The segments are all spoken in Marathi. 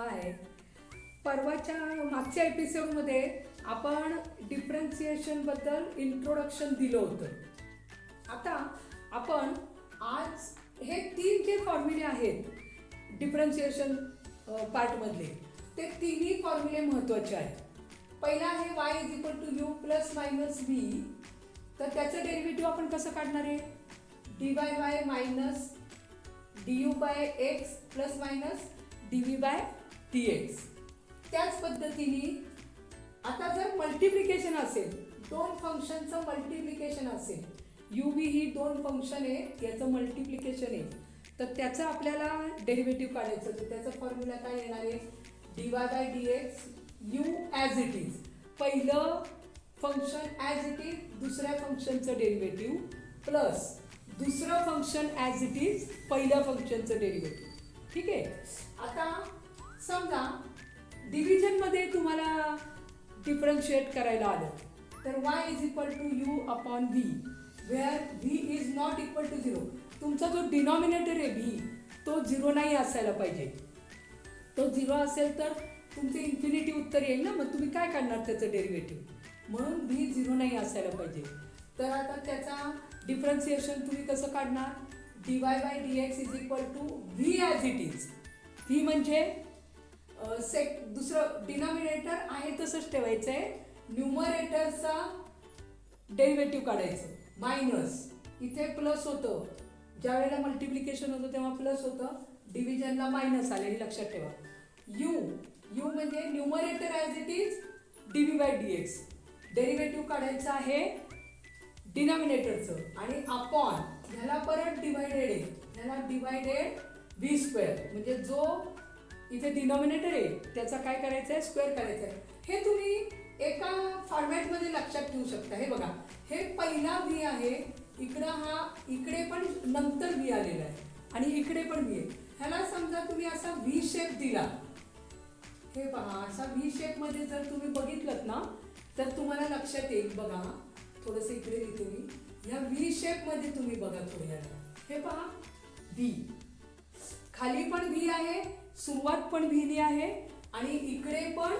हाय. परवाच्या मागच्या एपिसोडमध्ये आपण डिफरन्सिएशनबद्दल इंट्रोडक्शन दिलं होतं. आता आपण आज हे 3 जे फॉर्म्युले आहेत डिफरन्सिएशन पार्टमधले, ते तिन्ही फॉर्म्युले महत्त्वाचे आहेत. पहिला आहे y = u + v. तर त्याचं डेरिव्हेटिव्ह आपण कसं काढणार आहे? dy minus du/x + dv/dx. त्याच पद्धतीने आता जर मल्टिप्लिकेशन असेल, दोन फंक्शनचं मल्टिप्लिकेशन असेल, u v ही दोन फंक्शन आहे, याचं मल्टिप्लिकेशन आहे, तर त्याचं आपल्याला डेरिव्हेटिव्ह काढायचं. तर त्याचा फॉर्म्युला काय येणार आहे? dy/dx u as it is. पहिलं फंक्शन ॲज इट इज, दुसऱ्या फंक्शनचं डेरिव्हेटिव्ह प्लस दुसरं फंक्शन ॲज इट इज, पहिल्या फंक्शनचं डेरिव्हेटिव्ह. ठीक आहे. आता समजा डिव्हिजनमध्ये तुम्हाला डिफरन्शिएट करायला आलं, तर y = u/v where v is not equal to 0. तुमचा जो डिनॉमिनेटर आहे v, तो 0 नाही असायला पाहिजे. तो 0 असेल तर तुमचं इन्फिनिटी उत्तर येईल ना, मग तुम्ही काय काढणार त्याचं डेरिव्हेटिव्ह? म्हणून v 0 नाही असायला पाहिजे. तर आता त्याचा डिफरन्सिएशन तुम्ही कसं काढणार? dy/dx = v as it is. v म्हणजे दुसरं डिनॉमिनेटर आहे तसंच ठेवायचं आहे, न्यूमरेटरचा डेरिव्हेटिव्ह काढायचं. मायनस इथे प्लस होतं, ज्या वेळेला मल्टिप्लिकेशन होतं तेव्हा प्लस होतं, डिव्हिजनला मायनस आले, हे लक्षात ठेवा. u म्हणजे numerator as it is dv/dx. Derivative काढायचं आहे डिनॉमिनेटरचं, आणि अपॉन ह्याला परत डिवायडेड आहे, ह्याला डिवायडेड v², म्हणजे जो इथे डिनॉमिनेटर आहे त्याचा काय करायचं आहे? स्क्वेअर करायचं आहे. हे तुम्ही एका फॉर्मॅटमध्ये लक्षात ठेवू शकता. हे बघा, हे पहिला v आहे, इकडे पण नंतर v आलेला आहे, आणि इकडे पण v आहे. ह्याला समजा तुम्ही असा v शेप दिला, हे पहा, असा v शेपमध्ये जर तुम्ही बघितलं ना, तर तुम्हाला लक्षात येईल. बघा, थोडंसं इकडे लिहिते मी, ह्या v शेपमध्ये तुम्ही बघा थोड्या, हे पहा v, खाली पण v आहे, सुरुवात पण v नी आहे, आणि इकडे पण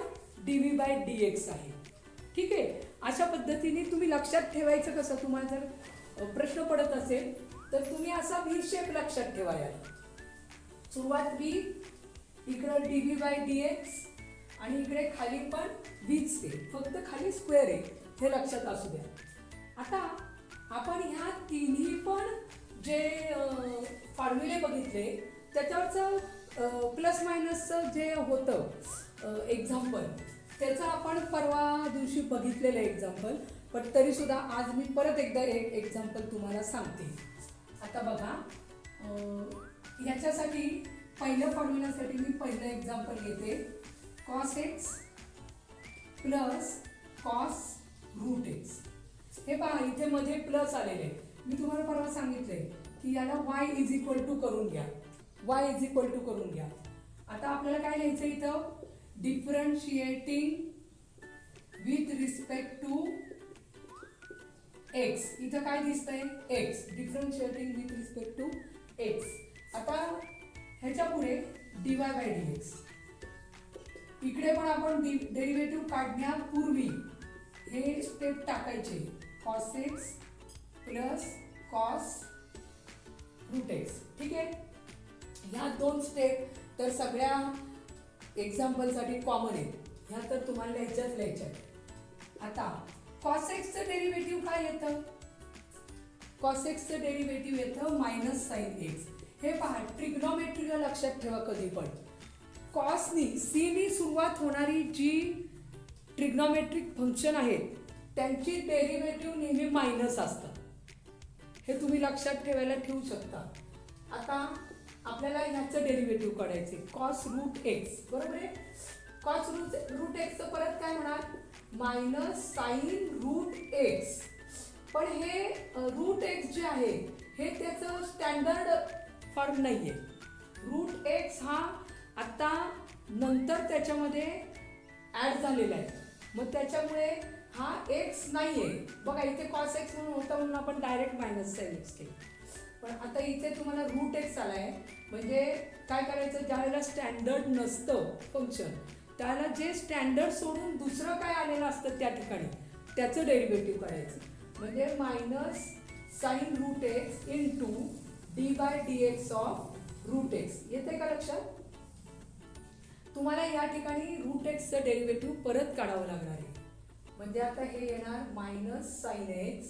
dv/dx आहे. ठीक आहे. अशा पद्धतीने तुम्ही लक्षात ठेवायचं कसं? तुम्हाला जर प्रश्न पडत असेल तर तुम्ही असा v शेप लक्षात ठेवा. सुरुवात v, इकडं dv/dx, आणि इकडे खाली पण vच आहे, फक्त खाली स्क्वेअर आहे, हे लक्षात असू द्या. आता आपण ह्या तिन्ही पण जे फॉर्म्युले बघितले त्याच्यावरचं प्लस मायनसचं जे होतं एक्झाम्पल, त्याचं आपण परवा दिवशी बघितलेलं एक्झाम्पल, पण तरीसुद्धा आज मी परत एकदा एक एक्झाम्पल तुम्हाला सांगते. आता बघा, ह्याच्यासाठी पहिल्या फॉर्म्युलासाठी मी पहिलं एक्झाम्पल घेते. cos x + cos√x. हे पहा, इथे मध्ये प्लस आलेले आहे. मी तुम्हाला परवा सांगितलंय की याला y = करून घ्या, करून घ्या. आता आपल्याला काय लिहायचं इथं? Differentiating with respect to x. इथं काय दिसतंय? x. Differentiating with respect to x. आता ह्याच्या पुढे dy/dx. इकडे पण आपण डेरिव्हेटिव्ह काढण्यापूर्वी हे स्टेप टाकायचे. cos x + cos√x. ठीक आहे. ह्या दोन स्टेप तर सगळ्या एक्झाम्पलसाठी कॉमन आहेत, ह्या तर तुम्हाला लिहायच्या. आता cos x चं डेरिव्हेटिव्ह काय येतं? cos x चं डेरिव्हेटिव्ह येतं -sin x. हे पहा, ट्रिग्नॉमेट्रीला लक्षात ठेवा कधी पण. कॉसनी, सीनी सुरुवात होणारी जी ट्रिग्नॉमेट्रिक फंक्शन आहेत त्यांची डेरिव्हेटिव्ह नेहमी मायनस असतात. हे तुम्ही लक्षात ठेवू शकता. आता आपल्याला ह्याचं डेरिव्हेटिव्ह काढायचे. cos√x, बरोबर आहे. cos√x परत काय होणार? -sin√x. पण हे √x जे आहे हे त्याचं स्टँडर्ड फॉर्म नाही आहे. √x हा आता नंतर त्याच्यामध्ये ॲड झालेला आहे, मग त्याच्यामुळे हा x नाही आहे. बघा, इथे cos x म्हणून होता म्हणून आपण डायरेक्ट -sin x केलं. पण आता इथे तुम्हाला रूट एक्स आलाय, म्हणजे काय करायचं, ज्यावेळेला स्टँडर्ड नसतं फंक्शन त्याला जे स्टँडर्ड सोडून दुसरं काय आलेलं असतं त्या ठिकाणी त्याचं डेरिव्हेटिव्ह काढायचं. म्हणजे minus sine root x into d by d x of root x. येते का लक्षात? तुम्हाला या ठिकाणी रूट एक्सचं डेरिव्हेटिव्ह परत काढावं लागणार आहे. म्हणजे आता हे येणार minus sine x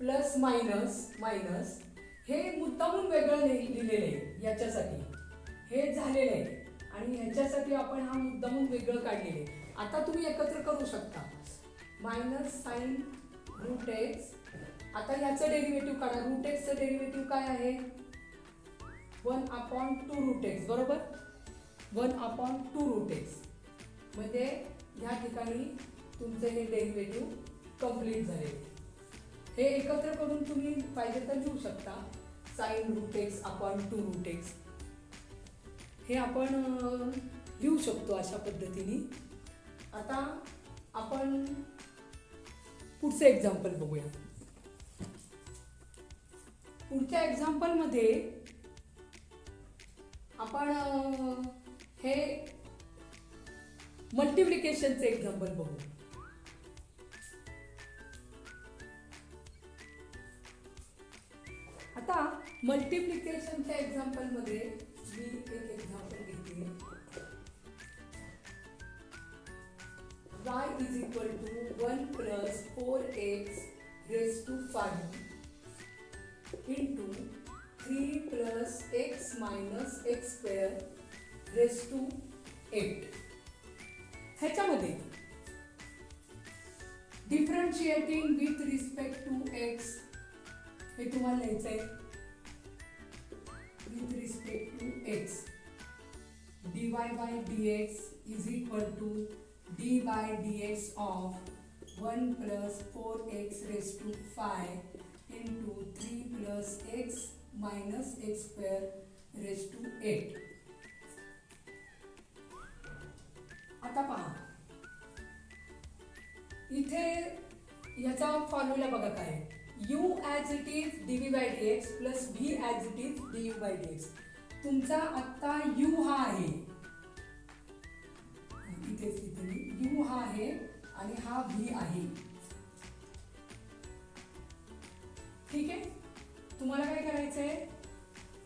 plus minus minus, हे मुद्दामून वेगळं लिहिलेलं आहे याच्यासाठी, हे झालेलं आहे आणि ह्याच्यासाठी आपण हा मुद्दामून वेगळं काढलेलं आहे. आता तुम्ही एकत्र करू शकता. मायनस साइन रूट एक्स, आता ह्याचं डेरिव्हेटिव्ह काढा. रूट एक्सचं डेरिव्हेटिव्ह काय आहे? 1/2 रूट एक्स, बरोबर? 1/2 रूट एक्स. म्हणजे ह्या ठिकाणी तुमचं हे डेरिव्हेटिव्ह कंप्लीट झाले. हे एकत्र करून तुम्ही पाहिजे तर लिहू शकता sine root x upon 2 root x. हे आपण लिहू शकतो अशा पद्धतीने. आता आपण पुढचं एक्झाम्पल बघूया. पुढच्या एक्झाम्पलमध्ये आपण हे मल्टिप्लिकेशनचे एक्झाम्पल बघू. आता मल्टिप्लिकेशनच्या एक्झाम्पलमध्ये मी एक एक्झाम्पल घेते. y is equal to 1 plus 4x raised to 5 into 3 plus x minus x square raised to 8. ह्याच्यामध्ये differentiating with respect to x हे तुम्हाला लिहायचं आहे. With respect to x dy by dx is equal to d by dx of 1 plus 4x raised to 5 into 3 plus x minus x square raised to 8. आता पहा, इथे याचा फॉर्म्युला बघा काय. u as it is dv by dx plus v as it is du by dx. तुमचा आता u हा आहे, u हा आहे आणि हा v आहे. ठीक आहे. तुम्हाला काय करायचंय,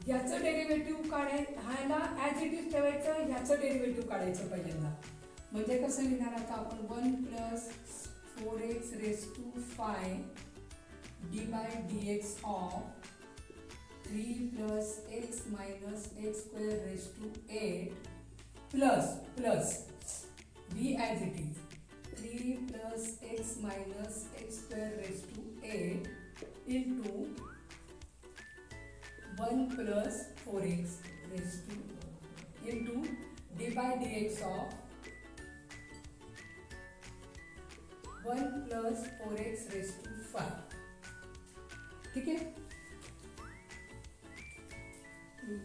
याचं डेरिव्हेटिव्ह काढायचं, ह्याला ॲज इट इज ठेवायचं, ह्याचं डेरिव्हेटिव्ह काढायचं पहिल्यांदा. म्हणजे कसं लिहिणार आता आपण 1 plus 4x raised to 5 d by dx of 3 plus x minus x square raised to 8 plus v as it is 3 plus x minus x square raised to 8 into 1 plus 4x raised to into d by dx of 1 plus 4x raised to 5. ठीक आहे.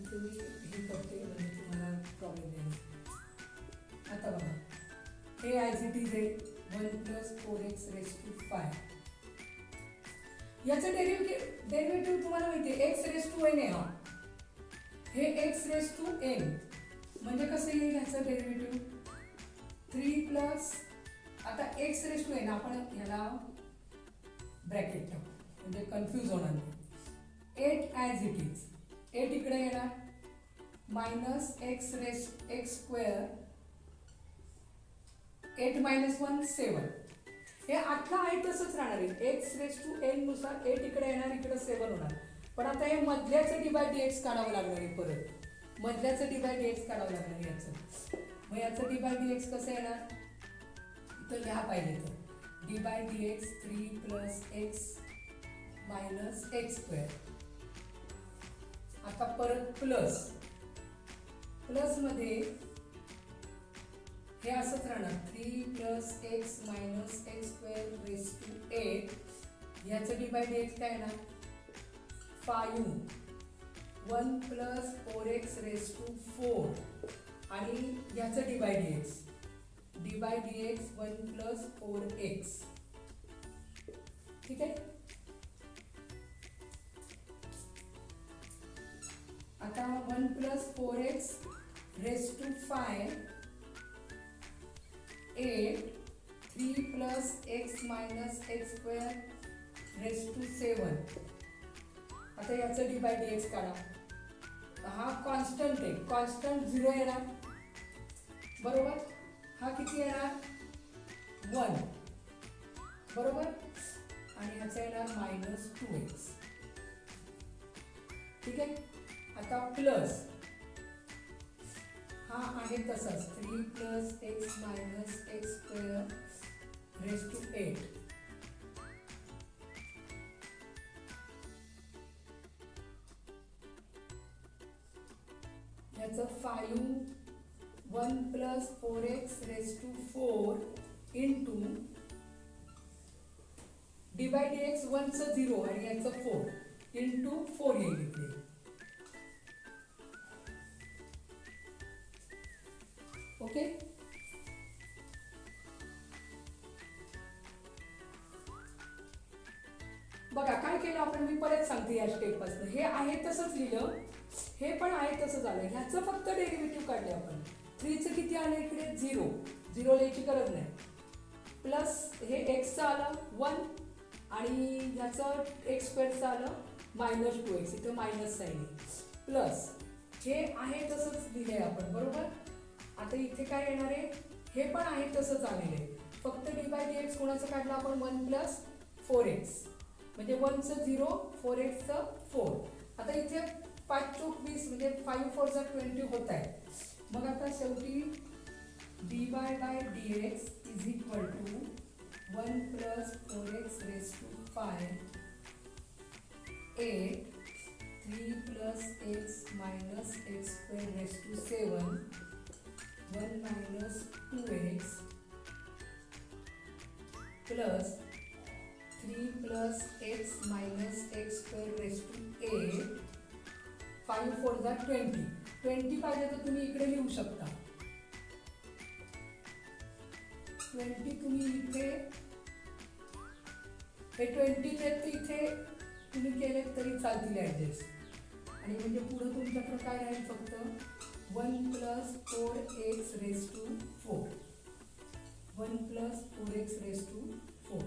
तुम्ही हे करते म्हणजे तुम्हाला प्रॉब्लेम नाही. आता बघा, हे ॲज इट इज आहे 1 plus 4x raised to 5. याचं डेरिव्हेटिव्ह तुम्हाला माहिती आहे x raised to n आहे. हा हे x raised to n म्हणजे कसं येईल ह्याचं डेरिव्हेटिव्ह 3 plus, आता x raised to n आपण ह्याला ब्रॅकेट टाकू म्हणजे कन्फ्यूज होणार नाही. 8 ॲज इट इज, 8 इकडे येणार मायनस एक्स स्क्वेअर, 8 minus 1 7. हे आतला आहे तसंच राहणार आहे. एक्स रेस टू एन नुसार 8 इकडे येणार, इकडे 7 होणार. पण आता हे मधल्याचं डी बाय डी एक्स काढावं लागणार आहे. परत मधल्याचं डी बाय डी एक्स काढावं लागणार आहे याचं. मग याचं डी बाय डी एक्स कसं येणार, इथं लिहा पाहिजे तर d by d x 3 plus x minus x square. आता परत प्लस मध्ये हे असंच राहणार 3 plus x minus x square raised to 8. याचं डी बाय डी एक्स काय येणार 5 1 plus 4x raised to 4 आणि याचं d by d x 1 plus 4x. ठीक आहे. 1 plus 4x raised to 5 8 3 plus x minus x square raised to 7. आता याचं डी बाय डी एक्स काढा. हा कॉन्स्टंट आहे, कॉन्स्टंट 0 येणार बरोबर. हा किती येणार 1 बरोबर आणि ह्याचा येणार -2x. ठीक आहे. आता प्लस हा आहे तसाच 3 plus x minus x square raised to 8. याचं 5 1 plus 4x raised to 4 into d by d x 1चं 0 आणि याचं 4 into 4 येईल इकडे. ओके. बघा काय केलं आपण, मी परत सांगते या स्टेपपासून. हे आहे तसंच लिहिलं, हे पण आहे तसं झालं. ह्याचं फक्त डेरिव्हेटिव्ह काढले आपण. 3चं किती आलं इकडे 0 लिहायची गरज नाही. प्लस हे एक्सचं आलं 1 आणि ह्याचं एक्स स्क्वेअरचं आलं -2x. इथं मायनस साईन आहे. प्लस हे आहे तसंच लिहिले आपण बरोबर. आता इथे काय येणार आहे, हे पण आहे तसंच आलेलं आहे. फक्त डी बाय डी एक्स कोणाचं काढलं आपण 1 plus 4x म्हणजे 1चं 0 4xचं 4. आता इथे 5 चौक 20 म्हणजे 5 4 चा 20 होत आहे. मग आता शेवटी d by d x is equal to 1 plus 4x raised to 5 8 3 plus x minus x square raised to 7 1 minus 2x plus 3 plus x minus x square raised to 8 5 4 चा 20 पाहिजे तर तुम्ही इकडे लिहू शकता. 20 तुम्ही इथे हे 20 इथे तुम्ही केले तरी चालतील ॲडजस्ट. आणि म्हणजे पुढं तुमच्याकडे काय राहील फक्त 1 plus 4x raised to 4 1 plus 4x raised to 4.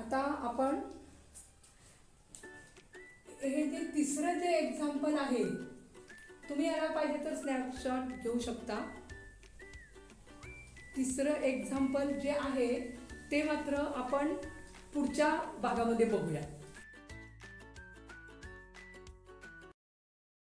आता आपण हे जे तिसरं जे एक्झाम्पल आहे, तुम्ही याला पाहिजे तर स्नॅपशॉट घेऊ शकता. तिसरं एक्झाम्पल जे आहे ते मात्र आपण पुढच्या भागामध्ये बघूया.